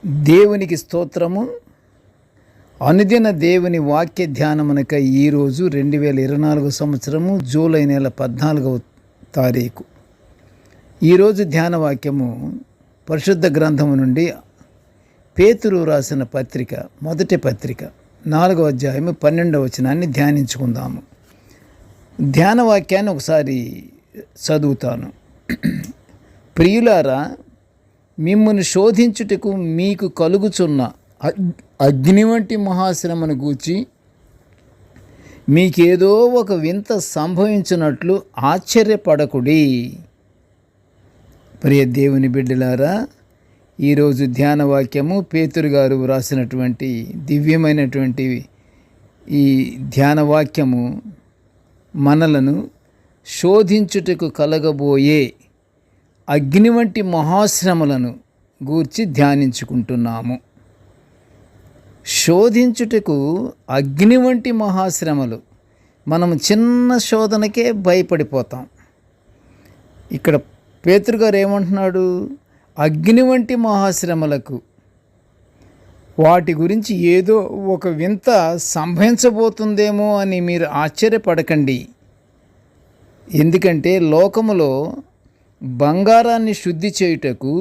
దేవునికి స్తోత్రము. అనుదిన దేవుని వాక్య ధ్యానమునక ఈరోజు 2024 సంవత్సరము జూలై నెల 14వ తారీఖు. ఈరోజు ధ్యాన వాక్యము పరిశుద్ధ గ్రంథము నుండి పేతురు రాసిన పత్రిక, మొదటి పత్రిక 4వ అధ్యాయము 12వ వచనాన్ని ధ్యానించుకుందాము. ధ్యాన వాక్యాన్ని ఒకసారి చదువుతాను. ప్రియులారా, మిమ్మును శోధించుటకు మీకు కలుగుచున్న అగ్ని వంటి మహాశ్రమను గూర్చి మీకేదో ఒక వింత సంభవించినట్లు ఆశ్చర్యపడకుడి. ప్రియ దేవుని బిడ్డలారా, ఈరోజు ధ్యాన వాక్యము పేతురు గారు వ్రాసినటువంటి దివ్యమైనటువంటి ఈ ధ్యాన వాక్యము మనలను శోధించుటకు కలగబోయే అగ్ని వంటి మహాశ్రమలను గూర్చి ధ్యానించుకుంటున్నాము. శోధించుటకు అగ్ని వంటి మహాశ్రమలు. మనం చిన్న శోధనకే భయపడిపోతాం. ఇక్కడ పేతురు గారు ఏమంటున్నాడు? అగ్ని వంటి మహాశ్రమలకు, వాటి గురించి ఏదో ఒక వింత సంభవించబోతుందేమో అని మీరు ఆశ్చర్యపడకండి. ఎందుకంటే లోకములో బంగారాన్ని శుద్ధి చేయుటకు,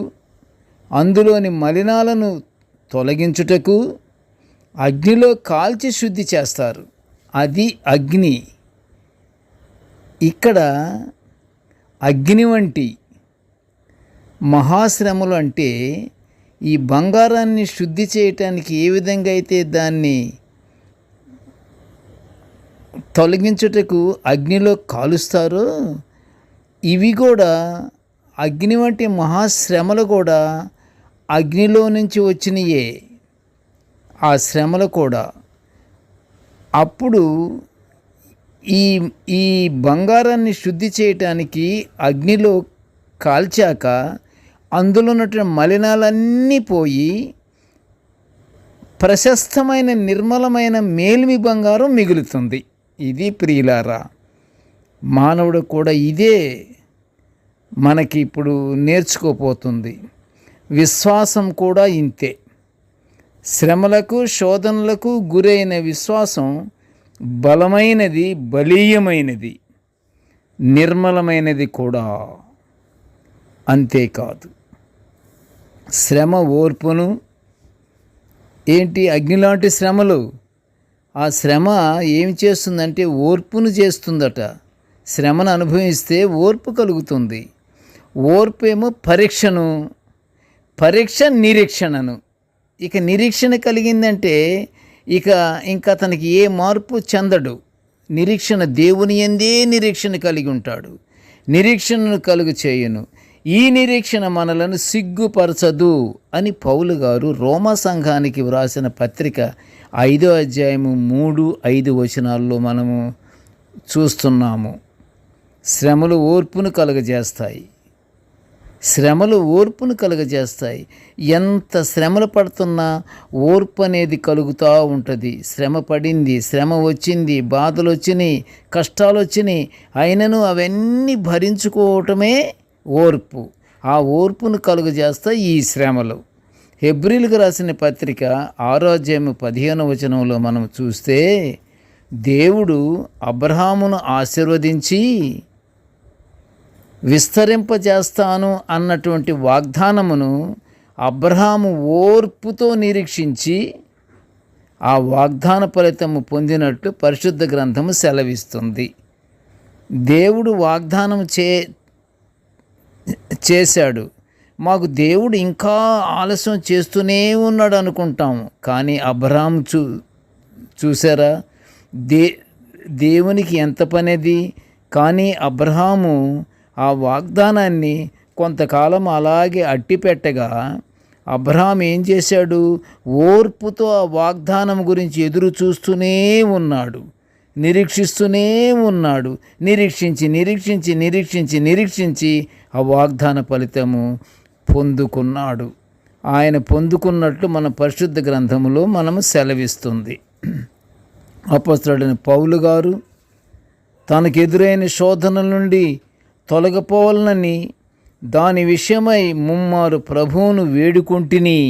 అందులోని మలినాలను తొలగించుటకు అగ్నిలో కాల్చి శుద్ధి చేస్తారు. అది అగ్ని. ఇక్కడ అగ్ని వంటి మహాశ్రమలు అంటే ఈ బంగారాన్ని శుద్ధి చేయటానికి ఏ విధంగా అయితే దాన్ని తొలగించుటకు అగ్నిలో కాలుస్తారో, ఇవి కూడా అగ్ని వంటి మహాశ్రమలు కూడా అగ్నిలో నుంచి వచ్చినయే. ఆ శ్రమలు కూడా అప్పుడు ఈ బంగారాన్ని శుద్ధి చేయటానికి అగ్నిలో కాల్చాక అందులో ఉన్నటువంటి మలినాలన్నీ పోయి ప్రశస్తమైన నిర్మలమైన మేలిమి బంగారం మిగులుతుంది. ఇది ప్రియులారా, మానవుడు కూడా ఇదే మనకి ఇప్పుడు నేర్చుకోపోతుంది. విశ్వాసం కూడా ఇంతే. శ్రమలకు శోధనలకు గురైన విశ్వాసం బలమైనది, బలీయమైనది, నిర్మలమైనది కూడా. అంతేకాదు, శ్రమ ఓర్పును ఏంటి అగ్నిలాంటి శ్రమలు, ఆ శ్రమ ఏమి చేస్తుందంటే ఓర్పును చేస్తుందట. శ్రమను అనుభవిస్తే ఓర్పు కలుగుతుంది. ఓర్పు ఏమో పరీక్షను, పరీక్ష నిరీక్షణను. ఇక నిరీక్షణ కలిగిందంటే ఇంకా అతనికి ఏ మార్పు చెందడు. నిరీక్షణ, దేవుని యందే నిరీక్షణ కలిగి ఉంటాడు. నిరీక్షణను కలుగు చేయును. ఈ నిరీక్షణ మనలను సిగ్గుపరచదు అని పౌలు గారు రోమా సంఘానికి వ్రాసిన పత్రిక 5వ అధ్యాయము 3-5 వచనాల్లో మనము చూస్తున్నాము. శ్రమలు ఓర్పును కలుగజేస్తాయి. శ్రమలు ఓర్పును కలుగజేస్తాయి. ఎంత శ్రమలు పడుతున్నా ఓర్పు అనేది కలుగుతూ ఉంటుంది. శ్రమ పడింది, శ్రమ వచ్చింది, బాధలు వచ్చినాయి, కష్టాలు వచ్చినాయి, అయినను అవన్నీ భరించుకోవటమే ఓర్పు. ఆ ఓర్పును కలుగజేస్తాయి ఈ శ్రమలు. హెబ్రీలకు రాసిన పత్రిక 6వ అధ్యాయము 15వ వచనంలో మనం చూస్తే, దేవుడు అబ్రహామును ఆశీర్వదించి విస్తరింపజేస్తాను అన్నటువంటి వాగ్దానమును అబ్రహాము ఓర్పుతో నిరీక్షించి ఆ వాగ్దాన ఫలితము పొందినట్లు పరిశుద్ధ గ్రంథము సెలవిస్తుంది. దేవుడు వాగ్దానం చేశాడు. మాకు దేవుడు ఇంకా ఆలస్యం చేస్తూనే ఉన్నాడు అనుకుంటాము. కానీ అబ్రహాము చూసారా, దేవునికి ఎంత పనేది. కానీ అబ్రహాము ఆ వాగ్దానాన్ని కొంతకాలం అలాగే అట్టిపెట్టగా అబ్రహాం ఏం చేశాడు? ఓర్పుతో ఆ వాగ్దానం గురించి ఎదురు చూస్తూనే ఉన్నాడు, నిరీక్షిస్తూనే ఉన్నాడు. నిరీక్షించి ఆ వాగ్దాన ఫలితము పొందుకున్నాడు. ఆయన పొందుకున్నట్లు మన పరిశుద్ధ గ్రంథములో మనము సెలవిస్తుంది. అపొస్తలుడైన పౌలు గారు తనకెదురైన శోధనల నుండి తొలగిపోవాలని దాని విషయమై ముమ్మారు ప్రభువును వేడుకొంటిని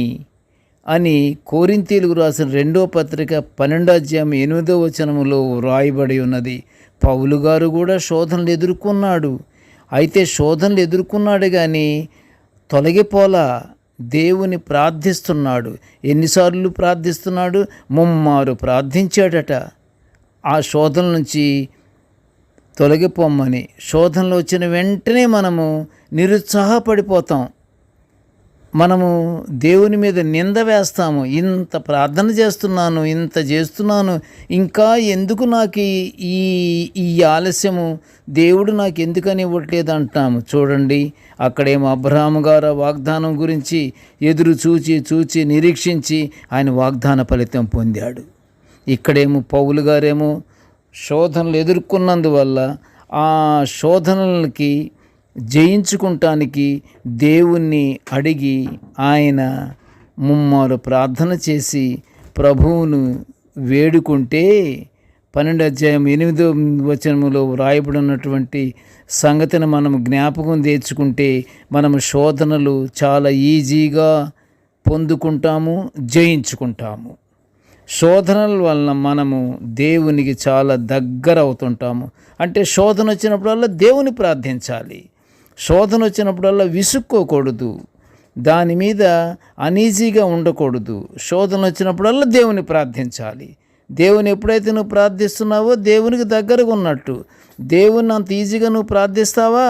అని కొరింథీయులకు రాసిన 2వ పత్రిక 12వ అధ్యాయం 8వ వచనములో వ్రాయబడి ఉన్నది. పౌలు గారు కూడా శోధనలు ఎదుర్కొన్నాడు. అయితే శోధనలు ఎదుర్కొన్నాడు కానీ తొలగిపోలా, దేవుని ప్రార్థిస్తున్నాడు. ఎన్నిసార్లు ప్రార్థిస్తున్నాడు? 3 మారు ప్రార్థించాడట ఆ శోధన నుంచి తొలగిపోమ్మని. శోధనలు వచ్చిన వెంటనే మనము నిరుత్సాహపడిపోతాం. మనము దేవుని మీద నింద వేస్తాము. ఇంత ప్రార్థన చేస్తున్నాను, ఇంత చేస్తున్నాను, ఇంకా ఎందుకు నాకు ఈ ఈ ఆలస్యము, దేవుడు నాకు ఎందుకని ఇవ్వట్లేదు అంటాము. చూడండి, అక్కడేమో అబ్రహాము గారు వాగ్దానం గురించి ఎదురు చూచి నిరీక్షించి ఆయన వాగ్దాన ఫలితం పొందాడు. ఇక్కడేమో పౌలు గారేమో శోధనలు ఎదుర్కొన్నందువల్ల ఆ శోధనలకి జయించుకుంటానికి దేవుణ్ణి అడిగి ఆయన 3 మారు ప్రార్థన చేసి ప్రభువును వేడుకుంటే 12వ అధ్యాయం 8వ వచనములో వ్రాయబడినటువంటి సంగతిని మనం జ్ఞాపకం తెచ్చుకుంటే మనము శోధనలు చాలా ఈజీగా పొందుకుంటాము, జయించుకుంటాము. శోధనల వలన మనము దేవునికి చాలా దగ్గర అవుతుంటాము. అంటే శోధన వచ్చినప్పుడల్లా దేవుని ప్రార్థించాలి. శోధన వచ్చినప్పుడల్లా విసుక్కోకూడదు, దాని మీద అనీజీగా ఉండకూడదు. శోధన వచ్చినప్పుడల్లా దేవుని ప్రార్థించాలి. దేవుని ఎప్పుడైతే నువ్వు ప్రార్థిస్తున్నావో దేవునికి దగ్గరగా ఉన్నట్టు. దేవుని అంత ఈజీగా నువ్వు ప్రార్థిస్తావా?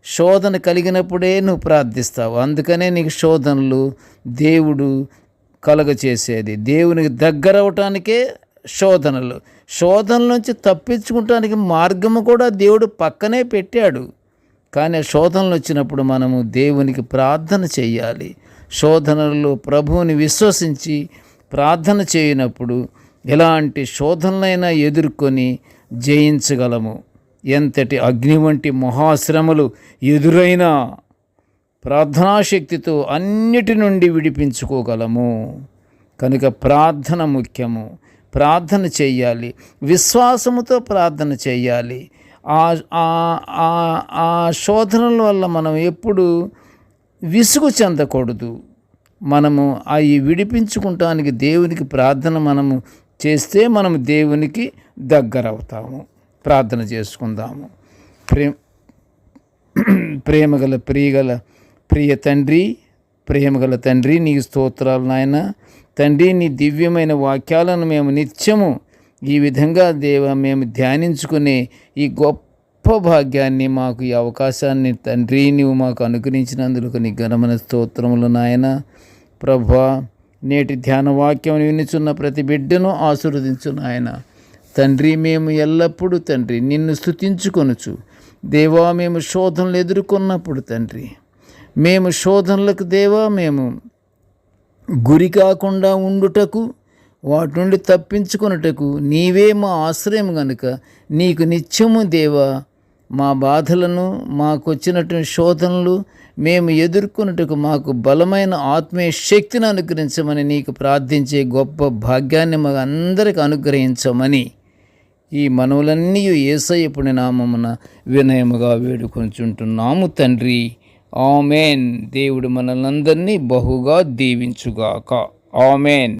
శోధన కలిగినప్పుడే నువ్వు ప్రార్థిస్తావు. అందుకనే నీకు శోధనలు దేవుడు కలగచేసేది. దేవునికి దగ్గర అవటానికే శోధనలు. శోధనల నుంచి తప్పించుకుంటానికి మార్గము కూడా దేవుడు పక్కనే పెట్టాడు. కానీ శోధనలు వచ్చినప్పుడు మనము దేవునికి ప్రార్థన చేయాలి. శోధనల్లో ప్రభువుని విశ్వసించి ప్రార్థన చేయనప్పుడు ఎలాంటి శోధనలైనా ఎదుర్కొని జయించగలము. ఎంతటి అగ్ని వంటి మహాశ్రమలు ఎదురైనా ప్రార్థనాశక్తితో అన్నిటి నుండి విడిపించుకోగలము. కనుక ప్రార్థన ముఖ్యము. ప్రార్థన చెయ్యాలి, విశ్వాసముతో ప్రార్థన చెయ్యాలి. ఆ శోధనల వల్ల మనం ఎప్పుడు విసుగు చెందకూడదు. మనము అవి విడిపించుకుంటానికి దేవునికి ప్రార్థన మనము చేస్తే మనము దేవునికి దగ్గర అవుతాము. ప్రార్థన చేసుకుందాము. ప్రేమగల ప్రియ తండ్రి, ప్రేమగల తండ్రి, నీకు స్తోత్రాలు నాయన. తండ్రి, నీ దివ్యమైన వాక్యాలను మేము నిత్యము ఈ విధంగా మేము ధ్యానించుకునే ఈ గొప్ప భాగ్యాన్ని, మాకు ఈ అవకాశాన్ని తండ్రి నీవు మాకు అనుగ్రహించినందుకు నీ ఘనమైన స్తోత్రములు నాయన. ప్రభువా, నేటి ధ్యాన వాక్యం వినుచున్న ప్రతి బిడ్డను ఆశీర్వదించు నాయన. తండ్రి, మేము ఎల్లప్పుడూ తండ్రి నిన్ను స్తుతించుకొనుచు దేవా, మేము శోధనలు ఎదుర్కొన్నప్పుడు తండ్రి, మేము శోధనలకు దేవా మేము గురి కాకుండా ఉండుటకు, వాటి నుండి తప్పించుకొనుటకు నీవే మా ఆశ్రయం గనుక నీకు నిత్యము దేవా మా బాధలను, మాకు వచ్చినటువంటి శోధనలు మేము ఎదుర్కొనుటకు మాకు బలమైన ఆత్మీయ శక్తిని అనుగ్రహించమని నీకు ప్రార్థించే గొప్ప భాగ్యాన్ని మాకు అందరికి అనుగ్రహించమని ఈ మనవులన్నీ యేసయ్య పుణ్య నామమున వినయముగా వేడుకొంచుంటున్నాము తండ్రి. ఆమెన్. దేవుడు మనల్నందరినీ బహుగా దీవించుగాక. ఆమెన్.